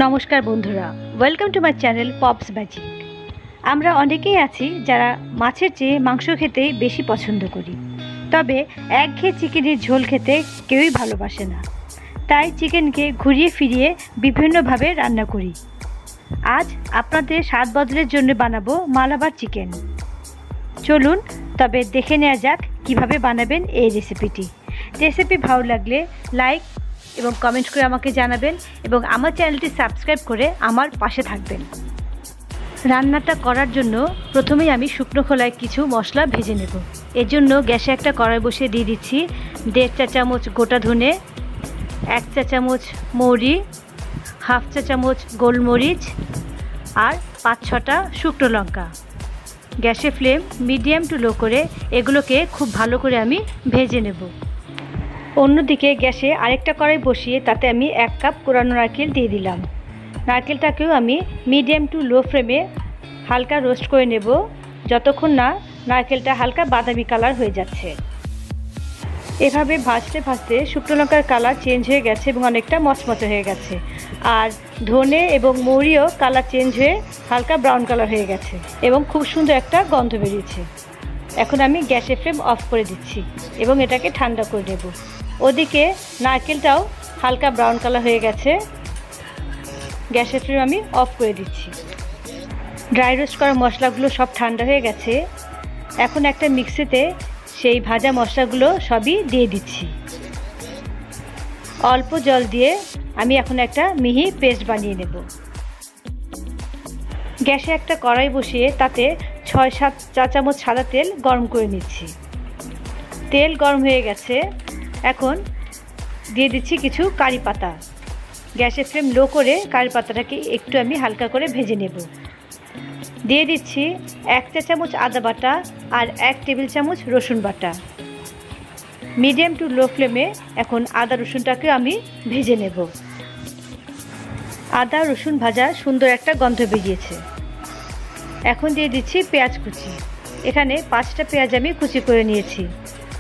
নমস্কার বন্ধুরা, welcome to my channel pops magic. আমরা অনেকেই আছি যারা মাছের চেয়ে মাংস খেতেই বেশি পছন্দ করি, তবে একঘেয়ে চিকেনের ঝোল খেতে কেউই ভালোবাসে না। তাই চিকেনকে ঘুরিয়ে ফিরিয়ে বিভিন্নভাবে রান্না করি। আজ আপনাদের স্বাদ বদলের জন্য বানাবো মালাবার চিকেন। চলুন তবে দেখে নেওয়া যাক কিভাবে বানাবেন এই রেসিপিটি। রেসিপি ভালো লাগলে লাইক এবং কমেন্ট করে আমাকে জানাবেন এবং আমার চ্যানেলটি সাবস্ক্রাইব করে আমার পাশে থাকবেন। রান্নাটা করার জন্য প্রথমেই আমি শুকনো খোলায় কিছু মশলা ভেজে নেব। এর জন্য গ্যাসে একটা কড়াই বসিয়ে দিয়ে দিচ্ছি 1.5 চা চামচ গোটা ধনে, 1 চা চামচ মৌরি, 1/2 চা চামচ গোলমরিচ আর 5-6টা শুকনো লঙ্কা। গ্যাসে ফ্লেম মিডিয়াম টু লো করে এগুলোকে খুব ভালো করে আমি ভেজে নেব। অন্যদিকে গ্যাসে আরেকটা কড়াই বসিয়ে তাতে আমি 1 কাপ কোরানো নারকেল দিয়ে দিলাম। নারকেলটাকেও আমি মিডিয়াম টু লো ফ্লেমে হালকা রোস্ট করে নেব, যতক্ষণ না নারকেলটা হালকা বাদামি কালার হয়ে যাচ্ছে। এভাবে ভাজতে ভাজতে শুকনো লঙ্কার কালার চেঞ্জ হয়ে গেছে এবং অনেকটা মচমচে হয়ে গেছে, আর ধনে এবং মৌরিও কালার চেঞ্জ হয়ে হালকা ব্রাউন কালার হয়ে গেছে এবং খুব সুন্দর একটা গন্ধ বেরিয়েছে। এখন আমি গ্যাসের ফ্লেম অফ করে দিচ্ছি এবং এটাকে ঠান্ডা করে নেব। ওদিকে নারকেলটাও হালকা ব্রাউন কালার হয়ে গেছে, গ্যাসের ফ্লেম আমি অফ করে দিচ্ছি। ড্রাই রোস্ট করা মশলাগুলো সব ঠান্ডা হয়ে গেছে। এখন একটা মিক্সিতে সেই ভাজা মশলাগুলো সবই দিয়ে দিচ্ছি। অল্প জল দিয়ে আমি এখন একটা মিহি পেস্ট বানিয়ে নেব। গ্যাসে একটা কড়াই বসিয়ে তাতে 6-7 চা চামচ সাদা তেল গরম করে নিচ্ছি। তেল গরম হয়ে গেছে, এখন দিয়ে দিচ্ছি কিছু কারি পাতা। গ্যাসের ফ্লেম লো করে কারি পাতাটাকে একটু আমি হালকা করে ভেজে নেব। দিয়ে দিচ্ছি 1 চা চামচ আদা বাটা আর 1 টেবিল চামচ রসুন বাটা। মিডিয়াম টু লো ফ্লেমে এখন আদা রসুনটাকে আমি ভেজে নেব। আদা রসুন ভাজা সুন্দর একটা গন্ধ বেরিয়েছে। এখন দিয়ে দিচ্ছি পেঁয়াজ কুচি। এখানে 5টা পেঁয়াজ আমি কুচি করে নিয়েছি,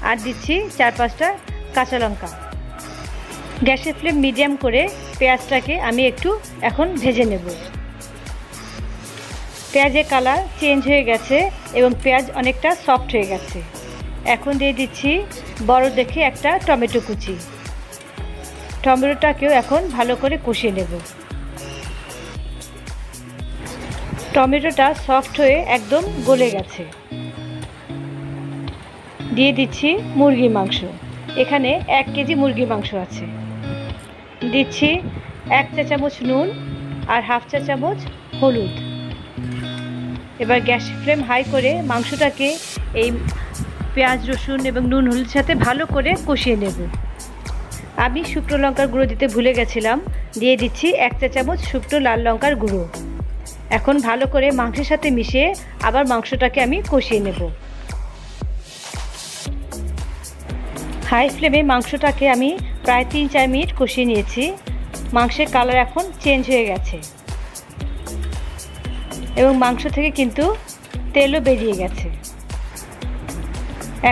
আর দিচ্ছি 4-5টা কাঁচা লঙ্কা। গ্যাসের ফ্লেম মিডিয়াম করে পেঁয়াজটাকে আমি একটু এখন ভেজে নেব। পেঁয়াজের কালার চেঞ্জ হয়ে গেছে এবং পেঁয়াজ অনেকটা সফট হয়ে গেছে। এখন দিয়ে দিচ্ছি বড় দেখে একটা টমেটো কুচি। টমেটোটাকেও এখন ভালো করে কষিয়ে নেব। টমেটোটা সফট হয়ে একদম গলে গেছে। দিয়ে দিচ্ছি মুরগির মাংস। এখানে 1 কেজি মুরগির মাংস আছে। দিচ্ছি 1 চা চামচ নুন আর 1/2 চা চামচ হলুদ। এবার গ্যাস ফ্লেম হাই করে মাংসটাকে এই পেঁয়াজ রসুন এবং নুন হলুদের সাথে ভালো করে কষিয়ে নেব। আমি শুকনো লঙ্কার গুঁড়ো দিতে ভুলে গেছিলাম, দিয়ে দিচ্ছি 1 চা চামচ শুকনো লাল লঙ্কার গুঁড়ো। এখন ভালো করে মাংসের সাথে মিশিয়ে আবার মাংসটাকে আমি কষিয়ে নেব। হাই ফ্লেমে মাংসটাকে আমি প্রায় 3-4 মিনিট কষিয়ে নিয়েছি। মাংসের কালার এখন চেঞ্জ হয়ে গেছে এবং মাংস থেকে কিন্তু তেলও বেরিয়ে গেছে।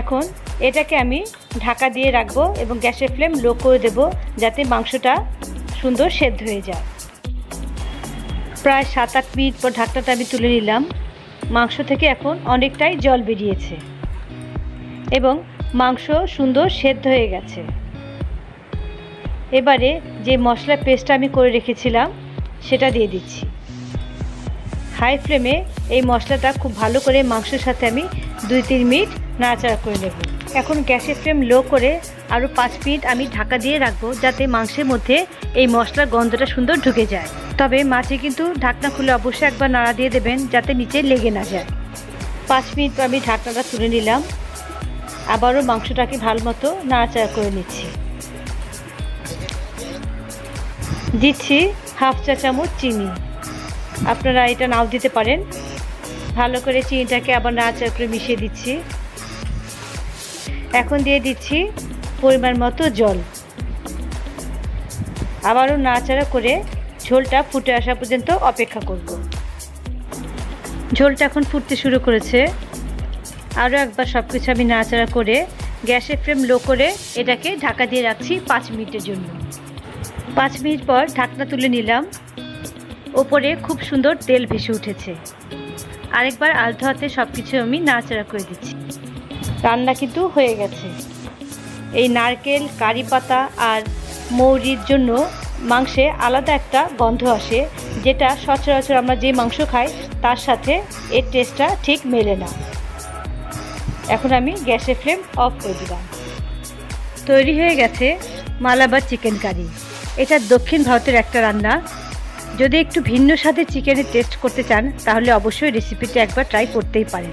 এখন এটাকে আমি ঢাকা দিয়ে রাখবো এবং গ্যাসের ফ্লেম লো করে দেব, যাতে মাংসটা সুন্দর সেদ্ধ হয়ে যায়। প্রায় 7-8 মিনিট পর ঢাকনাটা আমি তুলে নিলাম। মাংস থেকে এখন অনেকটাই জল বেরিয়েছে এবং মাংস সুন্দর সেদ্ধ হয়ে গেছে। এবারে যে মশলা পেস্টটা আমি করে রেখেছিলাম সেটা দিয়ে দিচ্ছি। হাই ফ্লেমে এই মশলাটা খুব ভালো করে মাংসের সাথে আমি 2-3 মিনিট নাড়াচাড়া করে নেব। এখন গ্যাসের ফ্লেম লো করে আরও 5 মিনিট আমি ঢাকা দিয়ে রাখবো, যাতে মাংসের মধ্যে এই মশলার গন্ধটা সুন্দর ঢুকে যায়। তবে মাছে কিন্তু ঢাকনা খুলে অবশ্যই একবার নাড়া দিয়ে দেবেন, যাতে নিচে লেগে না যায়। 5 মিনিট পর আমি ঢাকনাটা তুলে নিলাম। আবারও মাংসটাকে ভালো মতো নাড়াচাড়া করে নিচ্ছি। দিচ্ছি 1/2 চা চামচ চিনি। আপনারা এটা নাও দিতে পারেন। ভালো করে চিনিটাকে আবার নাড়াচাড়া করে মিশিয়ে দিচ্ছি। এখন দিয়ে দিচ্ছি পরিমাণ মতো জল। আবারও নাড়াচাড়া করে ঝোলটা ফুটে আসা পর্যন্ত অপেক্ষা করব। ঝোলটা এখন ফুটতে শুরু করেছে। আরও একবার সব কিছু আমি নাড়াচাড়া করে গ্যাসের ফ্লেম লো করে এটাকে ঢাকা দিয়ে রাখছি 5 মিনিটের জন্য। 5 মিনিট পর ঢাকনা তুলে নিলাম। ওপরে খুব সুন্দর তেল ভেসে উঠেছে। আরেকবার আলতো হাতে সব কিছু আমি নাড়াচাড়া করে দিচ্ছি। রান্না কিন্তু হয়ে গেছে। এই নারকেল, কারি পাতা আর মৌরির জন্য মাংসে আলাদা একটা গন্ধ আসে, যেটা সচরাচর আমরা যে মাংস খাই তার সাথে এর টেস্টটা ঠিক মেলে না। এখন আমি গ্যাসের ফ্লেম অফ করে দিলাম। তৈরি হয়ে গেছে মালাবার চিকেন কারি। এটা দক্ষিণ ভারতের একটা রান্না। যদি একটু ভিন্ন স্বাদের চিকেনের টেস্ট করতে চান তাহলে অবশ্যই রেসিপিটা একবার ট্রাই করতেই পারেন।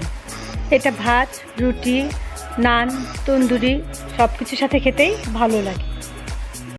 এটা ভাত, রুটি, নান, তন্দুরি সব কিছুর সাথে খেতেই ভালো লাগে।